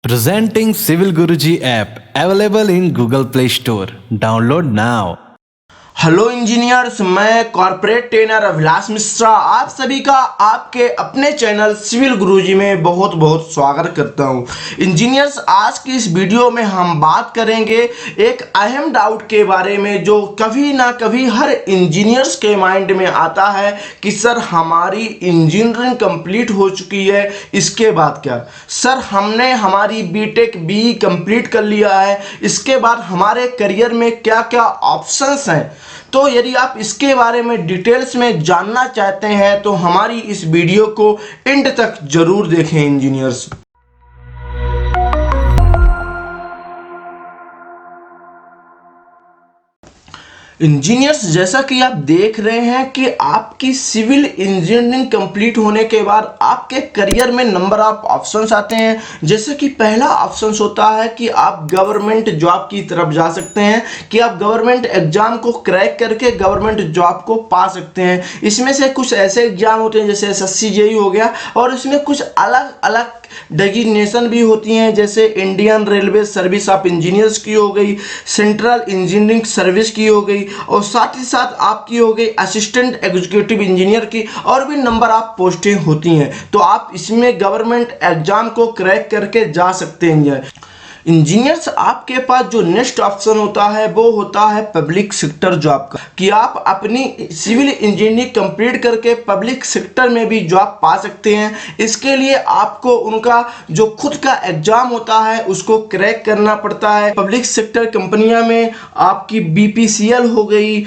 Presenting Civil Guruji app available in Google Play Store. Download now. Hello engineers, मैं corporate trainer Abhilash Mishra आप सभी का आपके अपने चैनल सिविल गुरुजी में बहुत बहुत स्वागत करता हूं। इंजीनियर्स, आज की इस वीडियो में हम बात करेंगे एक अहम डाउट के बारे में जो कभी ना कभी हर इंजीनियर्स के माइंड में आता है कि सर हमारी इंजीनियरिंग कंप्लीट हो चुकी है, इसके बाद क्या? सर हमने हमारी बीटेक बी कंप्लीट कर लिया है, इसके बाद हमारे करियर में क्या क्या ऑप्शंस हैं? तो यदि आप इसके बारे में डिटेल्स में जानना चाहते हैं तो हमारी इस वीडियो को एंड तक जरूर देखें इंजीनियर्स। इंजीनियर्स, जैसा कि आप देख रहे हैं कि आपकी सिविल इंजीनियरिंग कंप्लीट होने के बाद आपके करियर में नंबर ऑफ ऑप्शंस आते हैं। जैसे कि पहला ऑप्शंस होता है कि आप गवर्नमेंट जॉब की तरफ जा सकते हैं, कि आप गवर्नमेंट एग्जाम को क्रैक करके गवर्नमेंट जॉब को पा सकते हैं। इसमें से कुछ ऐसे एग्जाम होते हैं जैसे SSC JEE हो गया, और इसमें कुछ अलग अलग डेजिग्नेशन भी होती हैं, जैसे Indian railway service of engineers की हो गई, सेंट्रल इंजीनियरिंग सर्विस की हो गई, और साथ ही साथ आपकी हो गई असिस्टेंट एग्जीक्यूटिव इंजीनियर की, और भी नंबर ऑफ पोस्टें होती हैं। तो आप इसमें गवर्नमेंट एग्जाम को क्रैक करके जा सकते हैं। इंजीनियर्स, आपके पास जो नेक्स्ट ऑप्शन होता है वो होता है पब्लिक सेक्टर जॉब का, कि आप अपनी सिविल इंजीनियरिंग कंप्लीट करके पब्लिक सेक्टर में भी जॉब पा सकते हैं। इसके लिए आपको उनका जो खुद का एग्जाम होता है उसको क्रैक करना पड़ता है। पब्लिक सेक्टर कंपनियां में आपकी BPCL हो गई,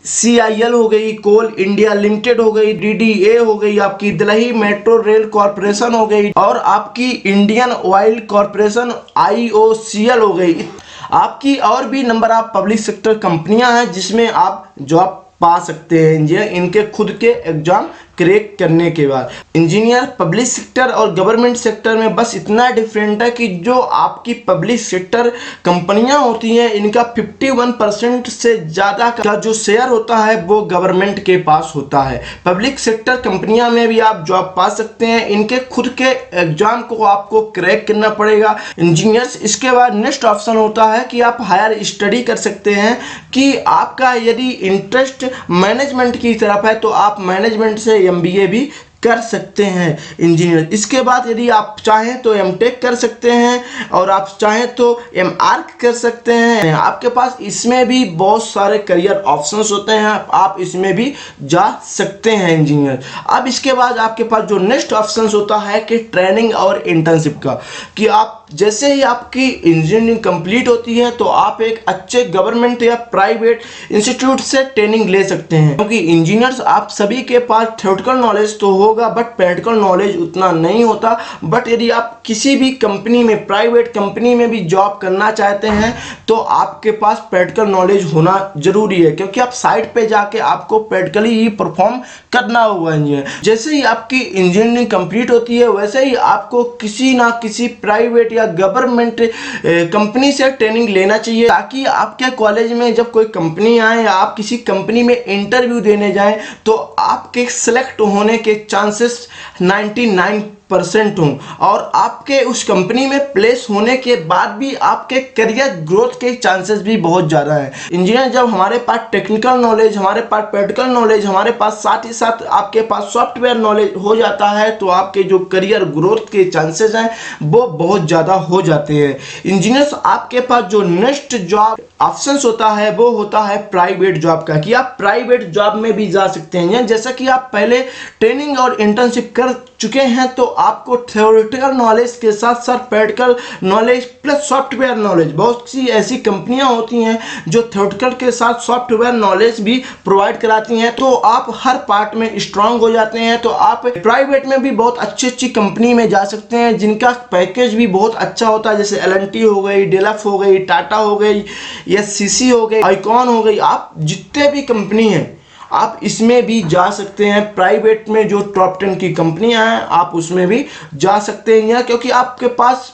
CIL हो गई, कोल इंडिया लिमिटेड हो गई, DDA हो गई, आपकी दिल्ली मेट्रो रेल कॉरपोरेशन हो गई, और आपकी इंडियन ऑयल कॉरपोरेशन IOCL हो गई। आपकी और भी नंबर ऑफ पब्लिक सेक्टर कंपनियां हैं जिसमें आप जॉब पा सकते हैं इंजीनियर, इनके खुद के एग्जाम क्रैक करने के बाद। इंजीनियर, पब्लिक सेक्टर और गवर्नमेंट सेक्टर में बस इतना डिफरेंट है कि जो आपकी पब्लिक सेक्टर कंपनियां होती हैं इनका 51% से ज़्यादा का जो शेयर होता है वो गवर्नमेंट के पास होता है। पब्लिक सेक्टर कंपनियां में भी आप जॉब पा सकते हैं, इनके खुद के एग्जाम को आपको क्रैक करना पड़ेगा इंजीनियर्स। इसके बाद नेक्स्ट ऑप्शन होता है कि आप हायर स्टडी कर सकते हैं, कि आपका यदि इंटरेस्ट मैनेजमेंट की तरफ है तो आप मैनेजमेंट से MBA भी कर सकते हैं इंजीनियर। इसके बाद यदि आप चाहें तो MTech कर सकते हैं, और आप चाहें तो MArch कर सकते हैं। आपके पास इसमें भी बहुत सारे करियर ऑप्शंस होते हैं, आप इसमें भी जा सकते हैं इंजीनियर। अब इसके बाद आपके पास जो नेक्स्ट ऑप्शंस होता है कि ट्रेनिंग और इंटर्नशिप का, कि आप जैसे ही आपकी इंजीनियरिंग कंप्लीट होती है तो आप एक अच्छे गवर्नमेंट या प्राइवेट इंस्टीट्यूट से ट्रेनिंग ले सकते हैं। क्योंकि इंजीनियर्स आप सभी के पास थ्योरेटिकल नॉलेज तो होगा बट प्रैक्टिकल नॉलेज उतना नहीं होता। बट यदि आप किसी भी कंपनी में, प्राइवेट कंपनी में भी जॉब करना चाहते हैं तो आपके पास प्रैक्टिकल नॉलेज होना जरूरी है, क्योंकि आप साइट पे जाके आपको प्रैक्टिकली ही परफॉर्म करना होगा इंजीनियर। जैसे ही आपकी इंजीनियरिंग कंप्लीट होती है वैसे ही आपको किसी ना किसी प्राइवेट या गवर्नमेंट कंपनी से ट्रेनिंग लेना चाहिए, ताकि आपके कॉलेज में जब कोई कंपनी आए या आप किसी कंपनी में इंटरव्यू देने जाएं तो आपके सेलेक्ट होने के चांसेस 99% हों, और आपके उस कंपनी में प्लेस होने के बाद भी आपके करियर ग्रोथ के चांसेस भी बहुत ज़्यादा हैं। इंजीनियर, जब हमारे पास टेक्निकल नॉलेज, हमारे पास प्रैक्टिकल नॉलेज, हमारे पास साथ ही साथ आपके पास सॉफ्टवेयर नॉलेज हो जाता है तो आपके जो करियर ग्रोथ के चांसेस हैं वो बहुत ज़्यादा हो जाते हैं। इंजीनियर्स, आपके पास जो नेक्स्ट जॉब ऑप्शंस होता है वो होता है प्राइवेट जॉब का, कि आप प्राइवेट जॉब में भी जा सकते हैं। जैसा कि आप पहले ट्रेनिंग और इंटर्नशिप कर चुके हैं तो आपको थ्योरेटिकल नॉलेज के साथ साथ practical knowledge plus software knowledge, बहुत सी ऐसी कंपनियां होती हैं जो थ्योरेटिकल के साथ सॉफ्टवेयर नॉलेज भी प्रोवाइड कराती हैं, तो आप हर पार्ट में स्ट्रांग हो जाते हैं। तो आप प्राइवेट में भी बहुत अच्छी अच्छी कंपनी में जा सकते हैं जिनका पैकेज भी बहुत अच्छा होता है, जैसे L&T हो गई, डेलफ हो गई, टाटा हो गई, SCC हो गई, आइकॉन हो गई। आप जितने भी कंपनी हैं आप इसमें भी जा सकते हैं। प्राइवेट में जो टॉप 10 की कंपनियां हैं आप उसमें भी जा सकते हैं, क्योंकि आपके पास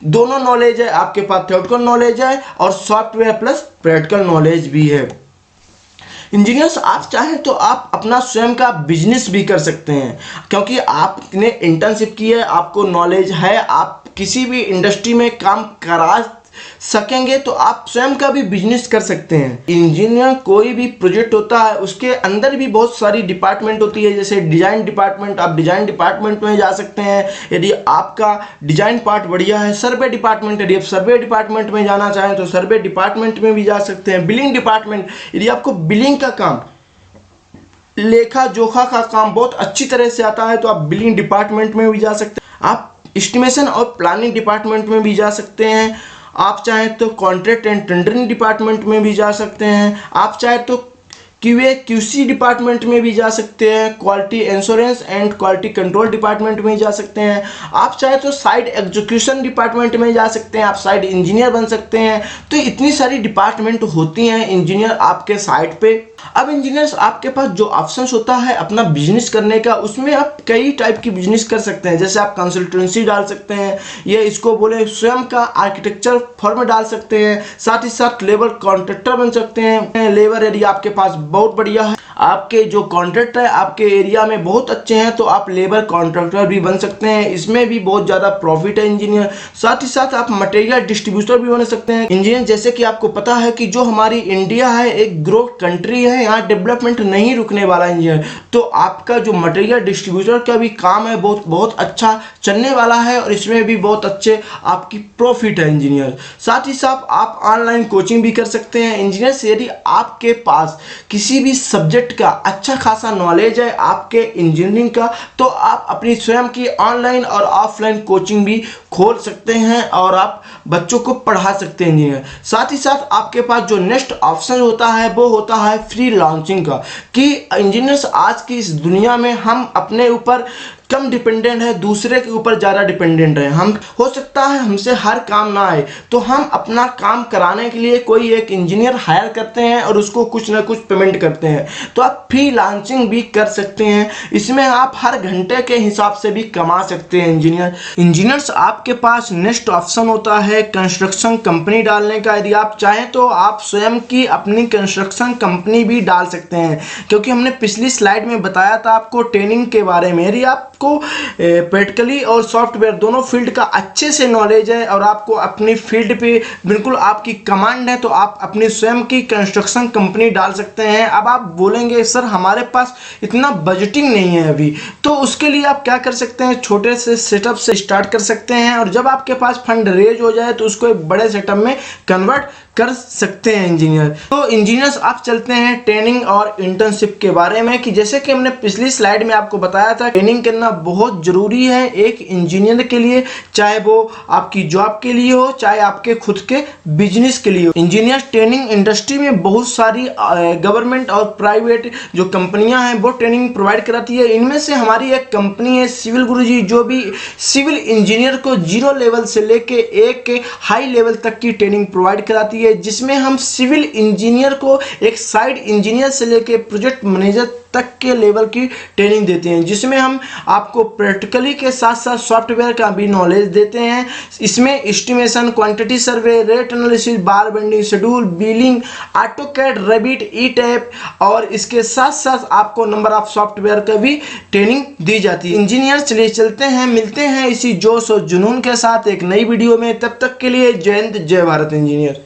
दोनों नॉलेज है, आपके पास थ्योरेटिकल नॉलेज है और सॉफ्टवेयर प्लस प्रैक्टिकल नॉलेज भी है। इंजीनियर्स, आप चाहें तो आप अपना स्वयं का बिजनेस भी कर सकते हैं, क्योंकि आपने इंटर्नशिप की है, आपको नॉलेज है, आप किसी भी इंडस्ट्री में काम करा सकेंगे तो आप स्वयं का भी बिजनेस कर सकते हैं। इंजीनियर कोई भी प्रोजेक्ट होता है उसके अंदर भी बहुत सारी डिपार्टमेंट होती है, जैसे डिजाइन डिपार्टमेंट, आप डिजाइन डिपार्टमेंट में जा सकते हैं यदि आपका डिजाइन पार्ट बढ़िया है। सर्वे डिपार्टमेंट, यदि आप सर्वे डिपार्टमेंट में जाना चाहें तो सर्वे डिपार्टमेंट में भी जा सकते हैं। बिलिंग डिपार्टमेंट, यदि आपको बिलिंग का काम, लेखा जोखा का काम बहुत अच्छी तरह से आता है तो आप बिलिंग डिपार्टमेंट में भी जा सकते हैं। आप एस्टिमेशन और प्लानिंग डिपार्टमेंट में भी जा सकते हैं। आप चाहें तो कॉन्ट्रैक्ट एंड टेंडरिंग डिपार्टमेंट में भी जा सकते हैं। आप चाहें तो QA QC डिपार्टमेंट में भी जा सकते हैं। Quality insurance and quality control department में जा सकते हैं। आप चाहे तो साइट एग्जीक्यूशन डिपार्टमेंट में जा सकते हैं। आप साइट इंजीनियर बन सकते हैं। तो इतनी सारी डिपार्टमेंट होती हैं इंजीनियर आपके साइट पे। अब इंजीनियर्स आपके पास जो ऑप्शंस होता है अपना बिजनेस करने का, उसमें आप कई टाइप की बिजनेस कर सकते हैं। जैसे आप कंसल्टेंसी डाल सकते हैं, ये इसको बोले स्वयं का आर्किटेक्चर फर्म डाल सकते हैं। साथ ही साथ लेबर कॉन्ट्रैक्टर बन सकते हैं। लेबर यदि आपके पास बहुत बढ़िया है, आपके जो कॉन्ट्रैक्ट है आपके एरिया में बहुत अच्छे हैं तो आप लेबर कॉन्ट्रैक्टर भी बन सकते हैं। इसमें भी बहुत ज़्यादा प्रॉफिट है इंजीनियर। साथ ही साथ आप मटेरियल डिस्ट्रीब्यूटर भी बन सकते हैं। इंजीनियर जैसे कि आपको पता है कि जो हमारी इंडिया है एक ग्रो कंट्री है, यहाँ डेवलपमेंट नहीं रुकने वाला इंजीनियर, तो आपका जो मटेरियल डिस्ट्रीब्यूटर का भी काम है बहुत अच्छा चलने वाला है और इसमें भी बहुत अच्छे आपकी प्रॉफिट है इंजीनियर। साथ ही साथ आप ऑनलाइन कोचिंग भी कर सकते हैं। इंजीनियर से यदि आपके पास किसी भी सब्जेक्ट का अच्छा खासा नॉलेज है आपके इंजीनियरिंग का, तो आप अपनी स्वयं की ऑनलाइन और ऑफलाइन कोचिंग भी खोल सकते हैं और आप बच्चों को पढ़ा सकते हैं इंजीनियर। साथ ही साथ आपके पास जो नेक्स्ट ऑप्शन होता है वो होता है फ्री लॉन्चिंग का, कि इंजीनियर्स आज की इस दुनिया में हम अपने ऊपर कम डिपेंडेंट है, दूसरे के ऊपर ज़्यादा डिपेंडेंट है। हम हो सकता है हमसे हर काम ना आए तो हम अपना काम कराने के लिए कोई एक इंजीनियर हायर करते हैं और उसको कुछ ना कुछ पेमेंट करते हैं। तो आप फ्री लॉन्चिंग भी कर सकते हैं, इसमें आप हर घंटे के हिसाब से भी कमा सकते हैं इंजीनियर्स आपके पास नेक्स्ट ऑप्शन होता है कंस्ट्रक्शन कंपनी डालने का। यदि आप चाहें तो आप स्वयं की अपनी कंस्ट्रक्शन कंपनी भी डाल सकते हैं, क्योंकि हमने पिछली स्लाइड में बताया था आपको ट्रेनिंग के बारे में। यदि आप को प्रैक्टिकली और सॉफ्टवेयर दोनों फील्ड का अच्छे से नॉलेज है और आपको अपनी फील्ड पे बिल्कुल आपकी कमांड है, तो आप अपनी स्वयं की कंस्ट्रक्शन कंपनी डाल सकते हैं। अब आप बोलेंगे सर हमारे पास इतना बजटिंग नहीं है अभी, तो उसके लिए आप क्या कर सकते हैं, छोटे से सेटअप से स्टार्ट कर सकते हैं और जब आपके पास फंड रेज हो जाए तो उसको एक बड़े सेटअप में कन्वर्ट कर सकते हैं इंजीनियर। तो इंजीनियर्स आप चलते हैं ट्रेनिंग और इंटर्नशिप के बारे में, कि जैसे कि हमने पिछली स्लाइड में आपको बताया था ट्रेनिंग करना बहुत जरूरी है एक इंजीनियर के लिए, चाहे वो आपकी जॉब के लिए हो चाहे आपके खुद के बिजनेस के लिए हो। इंजीनियर ट्रेनिंग इंडस्ट्री में बहुत सारी गवर्नमेंट और प्राइवेट जो कंपनियां हैं वो ट्रेनिंग प्रोवाइड कराती है। इनमें से हमारी एक कंपनी है सिविल गुरुजी, जो भी सिविल इंजीनियर को 0 लेवल से लेके एक हाई लेवल तक की ट्रेनिंग प्रोवाइड कराती है, जिसमें हम सिविल इंजीनियर को एक साइट इंजीनियर से लेके प्रोजेक्ट मैनेजर तक के लेवल की ट्रेनिंग देते हैं, जिसमें हम आपको प्रैक्टिकली के साथ साथ सॉफ्टवेयर का भी नॉलेज देते हैं। इसमें estimation, quantity survey, rate analysis, bar bending, schedule, billing, AutoCAD, Revit, ई-टैप और इसके साथ साथ आपको नंबर ऑफ सॉफ्टवेयर का भी ट्रेनिंग दी जाती है। इंजीनियर चलिए चलते हैं, मिलते हैं इसी जोश और जुनून के साथ एक नई वीडियो में। तब तक के लिए जय हिंद जय भारत इंजीनियर।